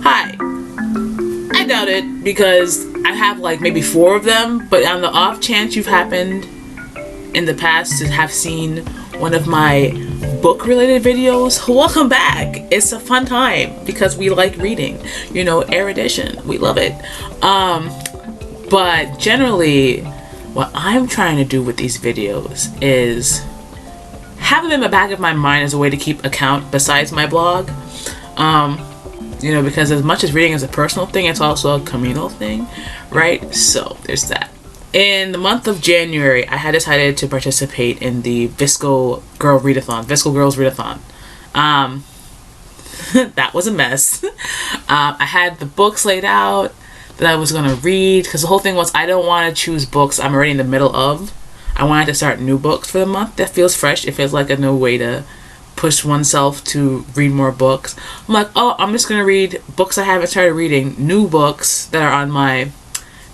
Hi. I doubt it, because I have like maybe 4 of them, but on the off chance you've happened in the past to have seen one of my book related videos, welcome back. It's a fun time because we like reading, you know, erudition, we love it. But generally what I'm trying to do with these videos is have them in the back of my mind as a way to keep account besides my blog. You know, because as much as reading is a personal thing, it's also a communal thing, right? So there's that. In the month of January, I had decided to participate in the VSCO Girls Readathon. That was a mess. I had the books laid out that I was gonna read, because the whole thing was I don't want to choose books I'm already in the middle of. I wanted to start new books for the month. That feels fresh. It feels like a new way to push oneself to read more books. I'm like, oh, I'm just gonna read books I haven't started reading, new books that are on my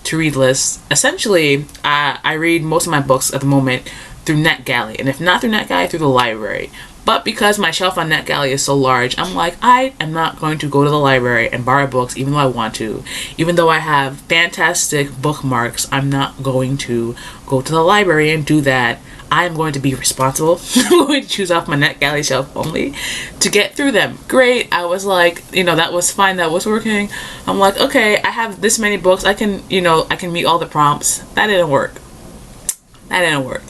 to read list. Essentially, I read most of my books at the moment through NetGalley, and if not through NetGalley, through the library. But because my shelf on NetGalley is so large, I'm like, I am not going to go to the library and borrow books even though I want to. Even though I have fantastic bookmarks, I'm not going to go to the library and do that. I'm going to be responsible. I'm going to choose off my NetGalley shelf only to get through them. Great. I was like, you know, that was fine. That was working. I'm like, okay, I have this many books. I can, you know, I can meet all the prompts. That didn't work. That didn't work.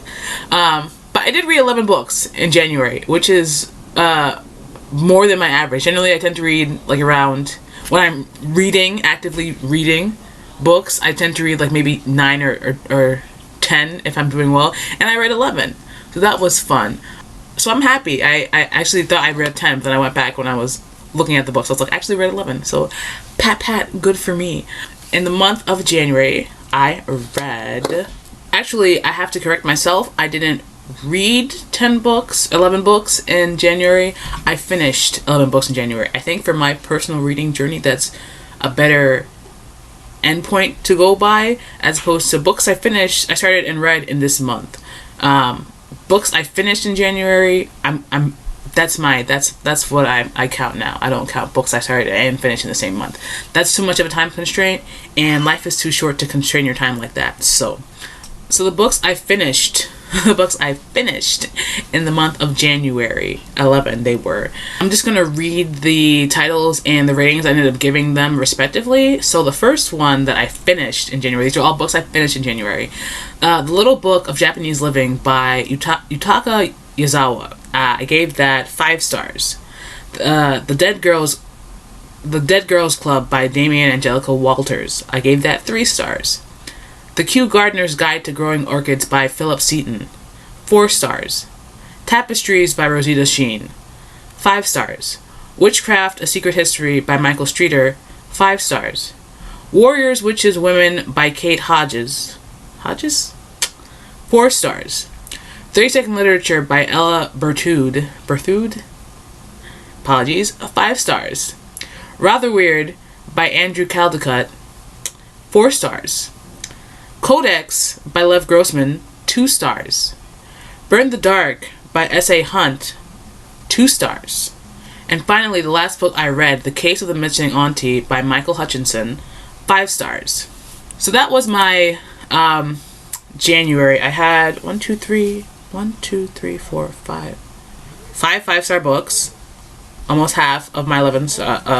But I did read 11 books in January, which is more than my average. Generally, I tend to read like around, when I'm reading, actively reading books, I tend to read like maybe 9 or 10 if I'm doing well, and I read 11, so that was fun. So I'm happy. I actually thought I read 10, but then I went back when I was looking at the books. I was like, actually read 11, so pat, good for me. In the month of January, I read, actually I have to correct myself, I didn't read 11 books in January. I finished 11 books in January. I think for my personal reading journey, that's a better endpoint to go by, as opposed to books I started and read in this month. Books I finished in January, that's what I count now. I don't count books I started and finished in the same month. That's too much of a time constraint, and life is too short to constrain your time like that. So the books I finished in the month of January, 11 they were. I'm just gonna read the titles and the ratings I ended up giving them respectively. So the first one that I finished in January, these are all books I finished in January. The Little Book of Japanese Living by Yutaka Yazawa. I gave that 5 stars. The Dead Girls Club by Damien Angelica Walters. I gave that 3 stars. The Kew Gardener's Guide to Growing Orchids by Philip Seaton, 4 stars. Tapestries by Rosita Sheen, 5 stars. Witchcraft, A Secret History by Michael Streeter, 5 stars. Warriors, Witches, Women by Kate Hodges, 4 stars. 30-Second Literature by Ella Berthoud, apologies, 5 stars. Rather Weird by Andrew Caldecott, 4 stars. Codex by Lev Grossman, 2 stars. Burn the Dark by S.A. Hunt, 2 stars. And finally, the last book I read, The Case of the Missing Auntie by Michael Hutchinson, 5 stars. So that was my January. I had 5 5-star books. Almost half of my 11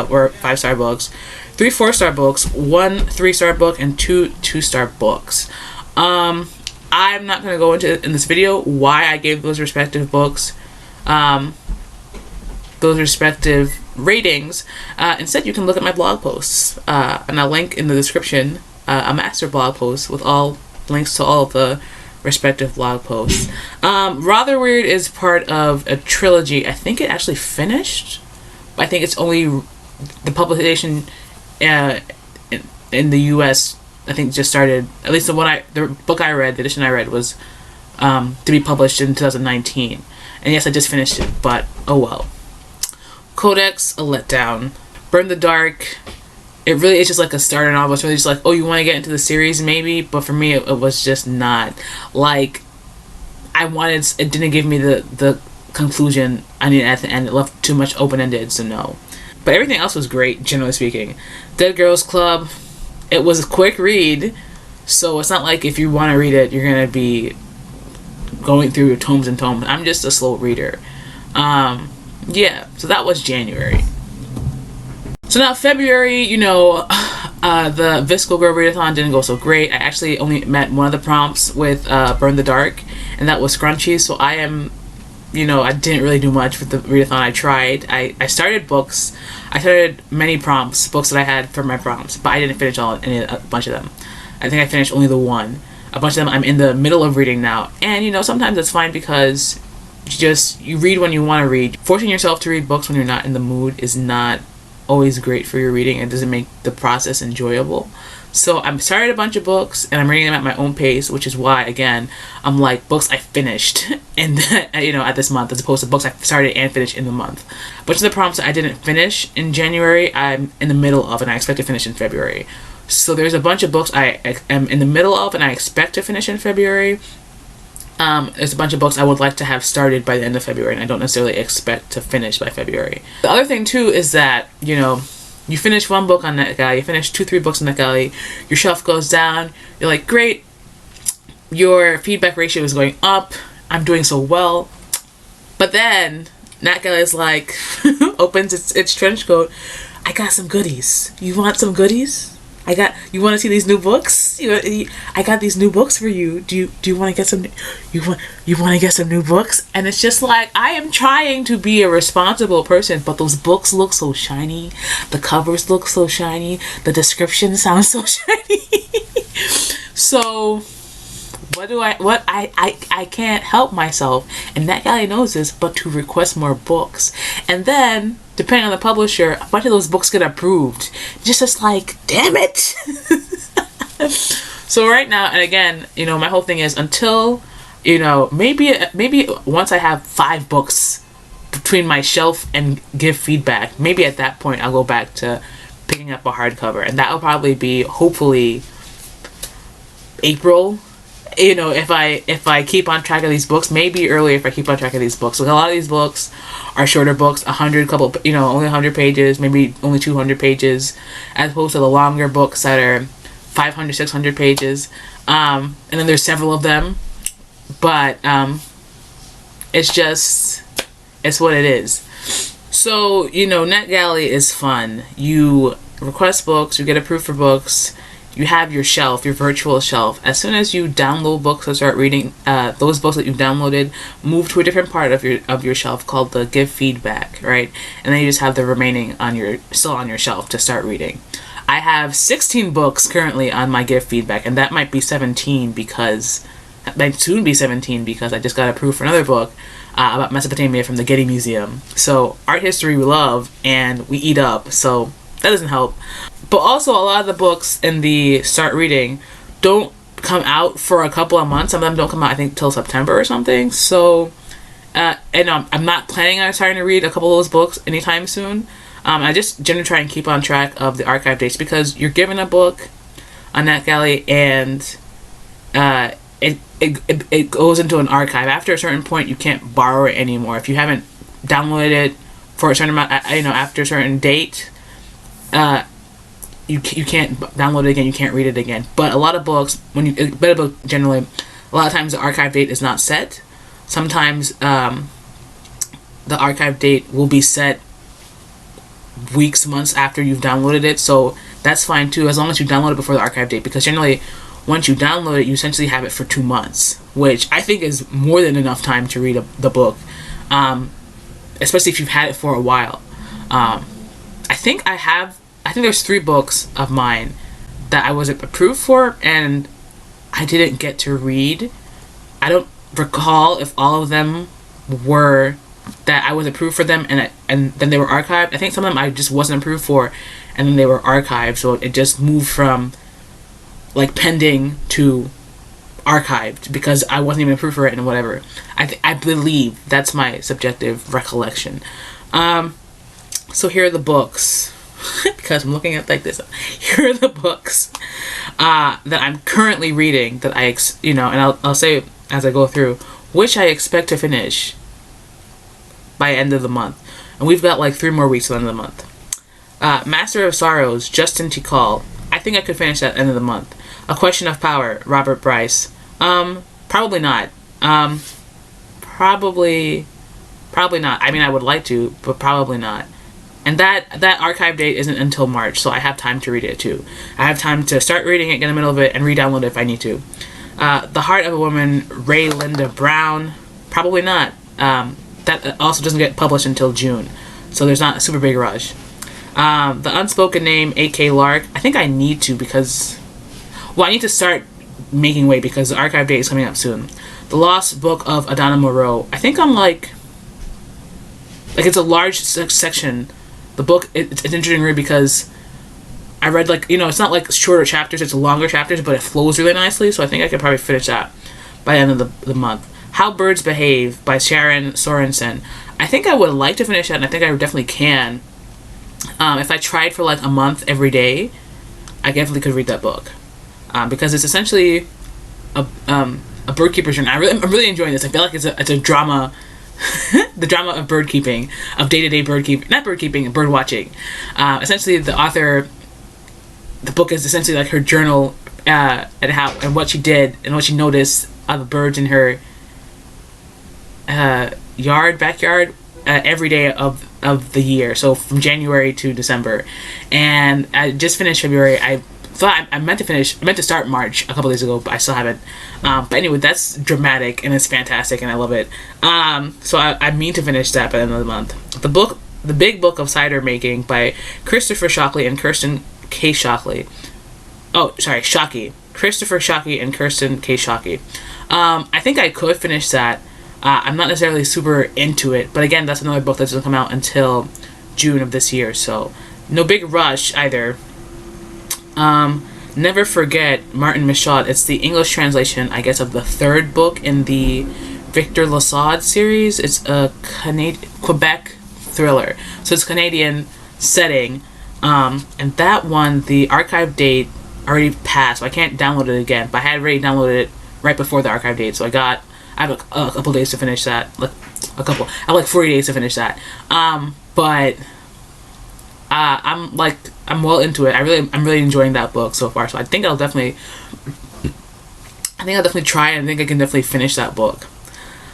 were 5-star books. 3 4-star books, 1 3-star book, and 2 2-star books. I'm not going to go into in this video why I gave those respective books those respective ratings. Instead, you can look at my blog posts, and I'll link in the description a master blog post with all links to all of the respective blog posts. Rather Weird is part of a trilogy. I think it actually finished. I think it's only the publication in the US, I think, just started. At least the book I read, the edition I read, was to be published in 2019. And yes, I just finished it, but oh well. Codex, a letdown. Burn the Dark, it really is just like a starter novel. It's really just like, oh, you want to get into the series maybe, but for me it was just not. Like, it didn't give me the conclusion I needed at the end. It left too much open-ended, so no. But everything else was great, generally speaking. Dead Girls Club, it was a quick read, so it's not like if you want to read it, you're going to be going through tomes and tomes. I'm just a slow reader. Yeah, so that was January. So now February, you know, the VSCO Girls Readathon didn't go so great. I actually only met one of the prompts with Burn the Dark, and that was Scrunchies. So I am, you know, I didn't really do much with the readathon. I tried. I started books. I started many prompts, books that I had for my prompts, but I didn't finish a bunch of them. I think I finished only the one. A bunch of them I'm in the middle of reading now. And, you know, sometimes it's fine because you read when you want to read. Forcing yourself to read books when you're not in the mood is not always great for your reading. It doesn't make the process enjoyable. So I'm started a bunch of books and I'm reading them at my own pace, which is why, again, I'm like books I finished and you know, at this month, as opposed to books I started and finished in the month. A bunch of the prompts that I didn't finish in January, I'm in the middle of, and I expect to finish in February. So there's a bunch of books I am in the middle of and I expect to finish in February. There's a bunch of books I would like to have started by the end of February, and I don't necessarily expect to finish by February. The other thing too is that, you know, you finish one book on NetGalley, you finish 2-3 books on NetGalley, your shelf goes down, you're like, great, your feedback ratio is going up, I'm doing so well. But then NetGalley is like, opens its trench coat, I got some goodies. You want some goodies? You want to see these new books? I got these new books for you. Do you want to get some? You want to get some new books? And it's just like, I am trying to be a responsible person, but those books look so shiny. The covers look so shiny. The description sounds so shiny. So I can't help myself, and NetGalley knows this, but to request more books. And then, depending on the publisher, a bunch of those books get approved. Just like, damn it. So right now, and again, you know, my whole thing is until, you know, maybe once I have 5 books between my shelf and give feedback, maybe at that point I'll go back to picking up a hardcover, and that will probably be hopefully April. You know, if I keep on track of these books, maybe earlier if I keep on track of these books. Like, a lot of these books are shorter books, only 100 pages, maybe only 200 pages, as opposed to the longer books that are 500, 600 pages. And then there's several of them, but it's what it is. So, you know, NetGalley is fun. You request books, you get approved for books. You have your shelf, your virtual shelf. As soon as you download books and start reading, those books that you downloaded move to a different part of your shelf called the give feedback, right? And then you just have the remaining still on your shelf to start reading. I have 16 books currently on my give feedback, and that might be 17 because that might soon be 17 because I just got approved for another book about Mesopotamia from the Getty Museum. So art history we love and we eat up, so that doesn't help. But also, a lot of the books in the start reading don't come out for a couple of months. Some of them don't come out, I think, till September or something. So, and I'm not planning on starting to read a couple of those books anytime soon. I just generally try and keep on track of the archive dates, because you're given a book on NetGalley and it goes into an archive. After a certain point, you can't borrow it anymore. If you haven't downloaded it for a certain amount, after a certain date, you can't download it again, you can't read it again. But a lot of books, generally, a lot of times the archive date is not set. Sometimes the archive date will be set weeks, months after you've downloaded it, so that's fine too, as long as you download it before the archive date, because generally once you download it, you essentially have it for 2 months, which I think is more than enough time to read the book, especially if you've had it for a while. I think there's 3 books of mine that I was approved for and I didn't get to read. I don't recall if all of them were that I was approved for them and then they were archived. I think some of them I just wasn't approved for and then they were archived, so it just moved from like pending to archived because I wasn't even approved for it and whatever. I believe that's my subjective recollection. So here are the books. Because I'm looking at like this. Here are the books that I'm currently reading that and I'll say as I go through which I expect to finish by end of the month. And we've got like 3 more weeks till the end of the month. Master of Sorrows, Justin Tikal. I think I could finish that at the end of the month. A Question of Power, Robert Bryce. Probably not. Probably not. I mean, I would like to, but probably not. And that archive date isn't until March, so I have time to read it too. I have time to start reading it, get in the middle of it, and re-download it if I need to. The Heart of a Woman, Ray Linda Brown. Probably not. That also doesn't get published until June, so there's not a super big rush. The Unspoken Name, A.K. Lark. I think I need to because... Well, I need to start making way because the archive date is coming up soon. The Lost Book of Adana Moreau. I think I'm like it's a large section. The book, it's interesting to read because I read it's not like shorter chapters, it's longer chapters, but it flows really nicely, so I think I could probably finish that by the end of the month. How Birds Behave by Sharon Sorenson. I think I would like to finish that, and I think I definitely can. If I tried for like a month every day, I definitely could read that book. Because it's essentially a birdkeeper's journey. I'm really enjoying this. I feel like it's a drama, the drama of bird keeping, of day-to-day bird watching. Essentially, the author, the book is essentially like her journal and what she did and what she noticed of the birds in her backyard every day of the year. So from January to December, and I just finished February. I meant to start March a couple days ago, but I still haven't. But anyway, that's dramatic and it's fantastic and I love it. So I mean to finish that by the end of the month. The Big Book of Cidermaking by Christopher Shockley and Kirsten K. Shockley. Oh, sorry, Shockey. Christopher Shockey and Kirsten K. Shockey. I think I could finish that. I'm not necessarily super into it, but again, that's another book that doesn't come out until June of this year, so no big rush either. Never Forget, Martin Michaud. It's the English translation, I guess, of the third book in the Victor Lassaud series. It's a Quebec thriller, so it's Canadian setting. And that one, the archive date already passed, so I can't download it again. But I had already downloaded it right before the archive date, so I have a couple days to finish that. I have like 40 days to finish that. But I'm well into it. I'm really enjoying that book so far. So I think I'll definitely try and I think I can definitely finish that book.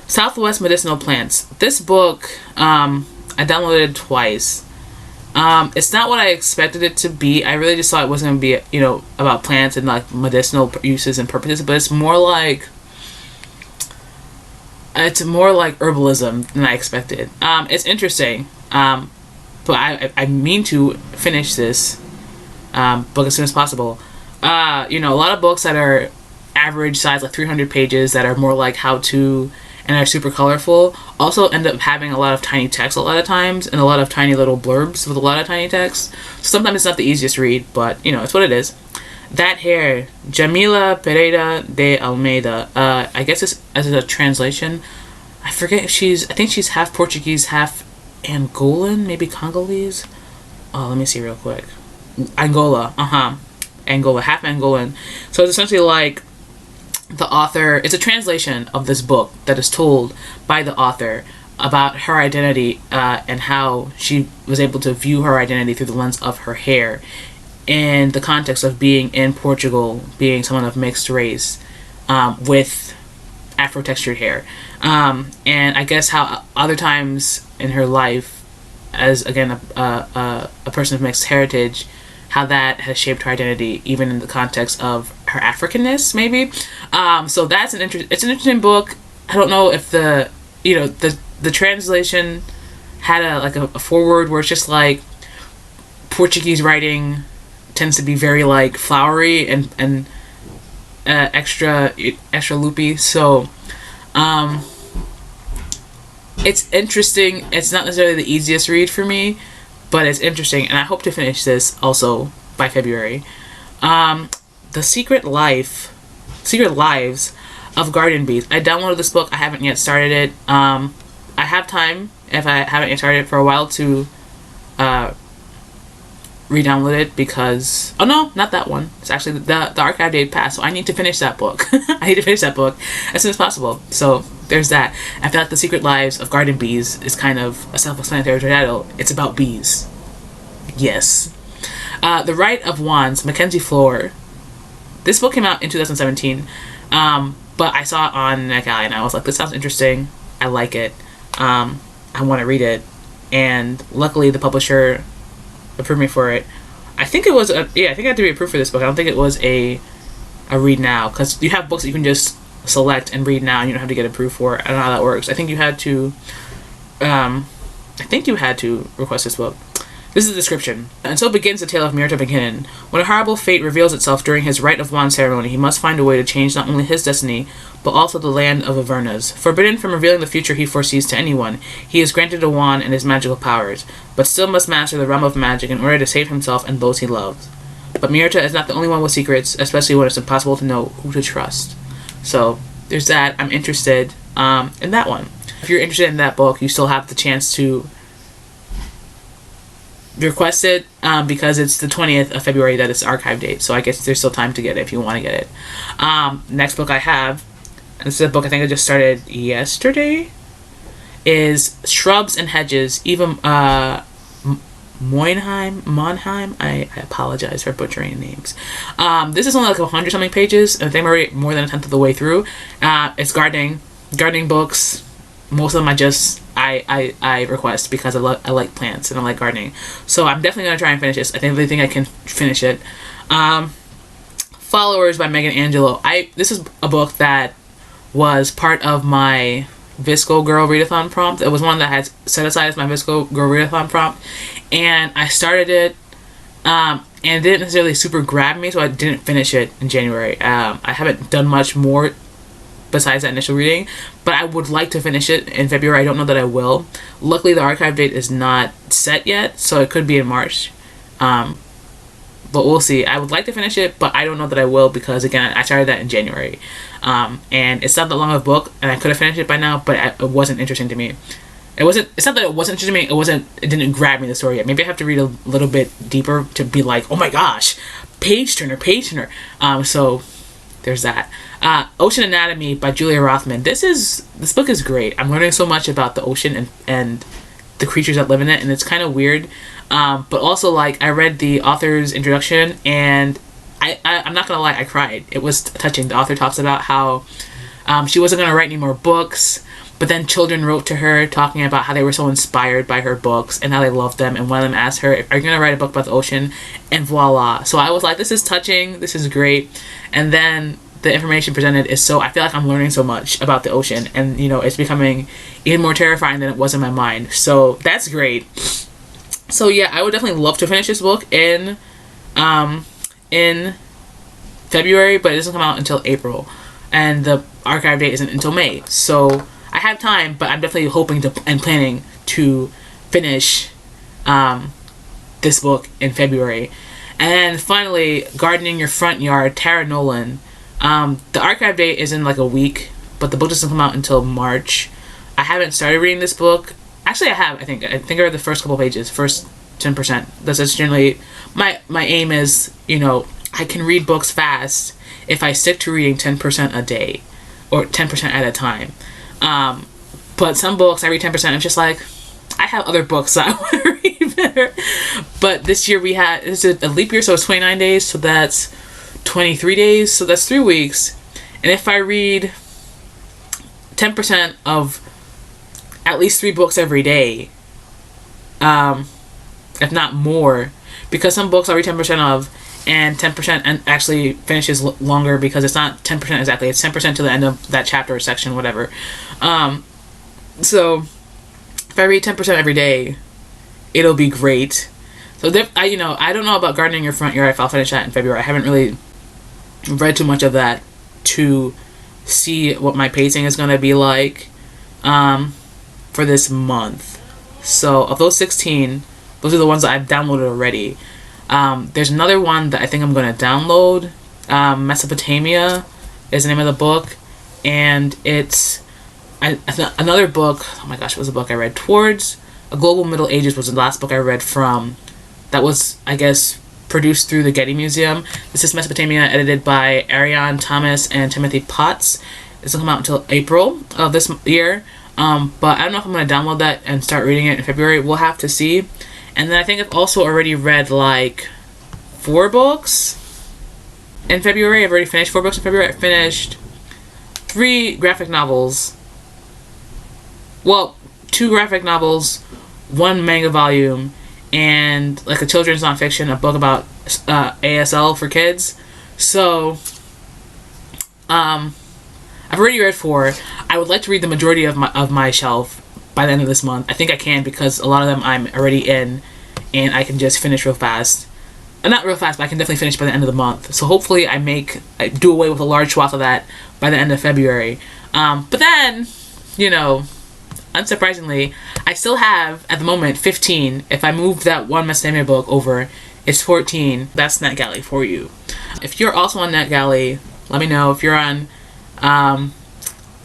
Southwest Medicinal Plants. This book, I downloaded twice. It's not what I expected it to be. I really just thought it wasn't going to be, about plants and like medicinal uses and purposes, but it's more like herbalism than I expected. It's interesting. But I mean to finish this book as soon as possible. A lot of books that are average size, like 300 pages, that are more like how-to and are super colorful, also end up having a lot of tiny text a lot of times, and a lot of tiny little blurbs with a lot of tiny text. So sometimes it's not the easiest read, but, it's what it is. That Hair, Jamila Pereira de Almeida. I guess this as a translation. I forget if I think she's half Portuguese, half Angolan, maybe Congolese. Oh, let me see real quick. Angola, Angola, half Angolan. So it's essentially like the author, it's a translation of this book that is told by the author about her identity and how she was able to view her identity through the lens of her hair in the context of being in Portugal, being someone of mixed race with Afro-textured hair. And I guess how other times in her life, as again a person of mixed heritage, how that has shaped her identity, even in the context of her Africanness, maybe. So that's it's an interesting book. I don't know if the translation had a foreword where it's just like Portuguese writing tends to be very like flowery and extra loopy. So it's interesting. It's not necessarily the easiest read for me, but it's interesting, and I hope to finish this also by February. The Secret Lives of Garden Bees. I downloaded this book. I haven't yet started it. I have time, if I haven't yet started it, for a while to re-download it because... Oh no, not that one. It's actually the archive date passed, so I need to finish that book. I need to finish that book as soon as possible. So there's that. I feel like The Secret Lives of Garden Bees is kind of a self-explanatory title. It's about bees. Yes. The Rite of Wands, Mackenzie Flohr. This book came out in 2017, but I saw it on NetGalley and I was like, this sounds interesting. I like it. I want to read it. And luckily the publisher approved me for it. I think it was I think I had to be approved for this book. I don't think it was a read now, because you have books that you can just select and read now and you don't have to get approved for it. I don't know how that works. I think you had to request this book. This is the description. And so begins the tale of Mirta McKinnon. When a horrible fate reveals itself during his Rite of Wands ceremony, he must find a way to change not only his destiny, but also the land of Averna's. Forbidden from revealing the future he foresees to anyone, he is granted a wand and his magical powers, but still must master the realm of magic in order to save himself and those he loves. But Mirta is not the only one with secrets, especially when it's impossible to know who to trust. So, there's that. I'm interested in that one. If you're interested in that book, you still have the chance to request it, because it's the 20th of February that it's the archive date, so I guess there's still time to get it if you want to get it. Next book I have, and this is a book I think I just started yesterday, is Shrubs and Hedges, even Monheim. I apologize for butchering names. This is only like 100 something pages, and I think I'm already more than a tenth of the way through. It's gardening books. Most of them I request because I like plants and I like gardening. So I'm definitely gonna try and finish this. I think I can finish it. Followers by Megan Angelo. This is a book that was part of my VSCO Girl Readathon prompt. It was one that I had set aside as my VSCO Girl Readathon prompt, and I started it, and it didn't necessarily super grab me, so I didn't finish it in January. I haven't done much more besides that initial reading, but I would like to finish it in February. I don't know that I will. Luckily, the archive date is not set yet, so it could be in March. But we'll see. I would like to finish it, but I don't know that I will, because again, I started that in January. And it's not that long of a book, and I could have finished it by now, but it wasn't interesting to me. It's not that it wasn't interesting to me, it didn't grab me, the story yet. Maybe I have to read a little bit deeper to be like, oh my gosh, page turner. So there's that. Ocean Anatomy by Julia Rothman. This book is great. I'm learning so much about the ocean and the creatures that live in it, and it's kind of weird. But also, like, I read the author's introduction, and I'm not gonna lie, I cried. It was touching. The author talks about how she wasn't gonna write any more books, but then children wrote to her talking about how they were so inspired by her books and how they loved them, and one of them asked her, are you gonna write a book about the ocean? And voila. So I was like, this is touching, this is great. And then the information presented is I feel like I'm learning so much about the ocean, and it's becoming even more terrifying than it was in my mind. So that's great. So yeah, I would definitely love to finish this book in February, but it doesn't come out until April, and the archive date isn't until May. So I have time, but I'm definitely hoping and planning to finish this book in February. And finally, Gardening Your Front Yard, Tara Nolan. The archive date is in like a week, but the book doesn't come out until March. I haven't started reading this book. Actually, I have. I think I read the first couple pages, first 10%. That's generally my aim is, I can read books fast if I stick to reading 10% a day, or 10% at a time. But some books I read 10%. I'm just like, I have other books that I want to read better. But this year it's a leap year, so it's 29 days. So that's 23 days. So that's 3 weeks. And if I read 10% of at least 3 books every day, if not more, because some books I read 10% of, and 10% and actually finishes longer, because it's not 10% exactly, it's 10% to the end of that chapter or section, whatever. So if I read 10% every day, it'll be great. So I don't know about Gardening Your Front Yard, if I'll finish that in February. I haven't really read too much of that to see what my pacing is going to be like for this month. So of those 16, those are the ones that I've downloaded already. There's another one that I think I'm going to download. Mesopotamia is the name of the book, and it's another book. Oh my gosh, it was a book I read. Towards a Global Middle Ages was the last book I read from. That was, I guess, produced through the Getty Museum. This is Mesopotamia, edited by Ariane, Thomas, and Timothy Potts. It doesn't come out until April of this year. But I don't know if I'm going to download that and start reading it in February. We'll have to see. And then I think I've also already read like 4 books in February. I've already finished 4 books in February. I finished 3 graphic novels. Well, 2 graphic novels, 1 manga volume, and like a children's nonfiction, a book about ASL for kids. So, I've already read 4. I would like to read the majority of my shelf by the end of this month. I think I can, because a lot of them I'm already in, and I can just finish real fast. Not real fast, but I can definitely finish by the end of the month. So hopefully I do away with a large swath of that by the end of February. But then, you know, unsurprisingly, I still have, at the moment, 15. If I move that one Mesopotamia book over, it's 14. That's NetGalley for you. If you're also on NetGalley, let me know. If you're on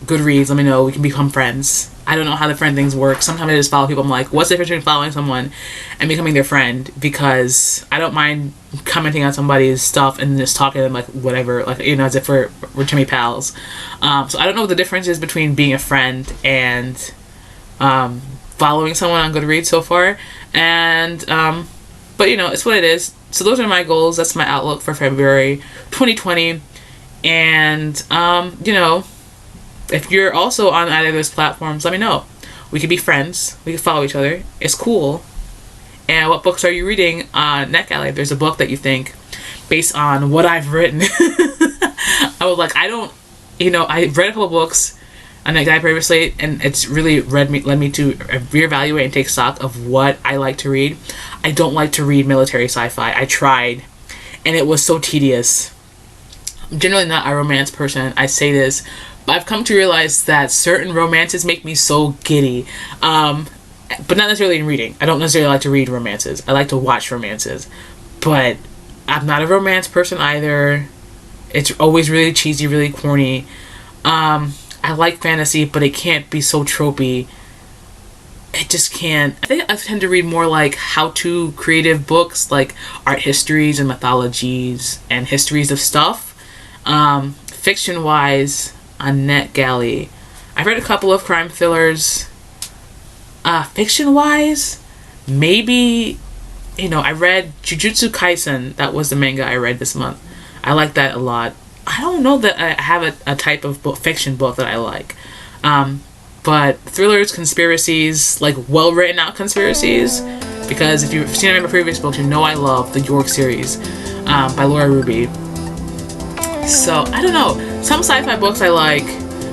Goodreads, let me know. We can become friends. I don't know how the friend things work. Sometimes I just follow people. I'm like, what's the difference between following someone and becoming their friend? Because I don't mind commenting on somebody's stuff and just talking to them like whatever, like, you know, as if we're Jimmy pals. So I don't know what the difference is between being a friend and following someone on Goodreads so far. And but you know, it's what it is. So those are my goals. That's my outlook for February 2020. And you know, if you're also on either of those platforms, let me know. We could be friends. We could follow each other. It's cool. And what books are you reading on NetGalley? If there's a book that you think, based on what I've written, I was like, I read a couple books on NetGalley previously, and it's really led me to reevaluate and take stock of what I like to read. I don't like to read military sci-fi. I tried, and it was so tedious. I'm generally not a romance person. I say this, but I've come to realize that certain romances make me so giddy. But not necessarily in reading. I don't necessarily like to read romances. I like to watch romances. But I'm not a romance person either. It's always really cheesy, really corny. I like fantasy, but it can't be so tropey. It just can't. I think I tend to read more like how-to creative books, like art histories and mythologies and histories of stuff. Fiction-wise, on NetGalley, I've read a couple of crime thrillers. Fiction-wise, maybe, you know, I read Jujutsu Kaisen. That was the manga I read this month. I like that a lot. I don't know that I have a type of fiction book that I like. But thrillers, conspiracies, like well-written out conspiracies, because if you've seen any of my previous books, you know I love the York series by Laura Ruby. So, I don't know. Some sci-fi books I like,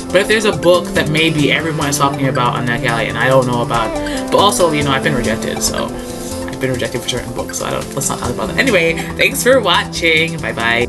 but if there's a book that maybe everyone is talking about on NetGalley and I don't know about, but also, you know, I've been rejected, so I've been rejected for certain books, so let's not talk about that. Anyway, thanks for watching. Bye-bye.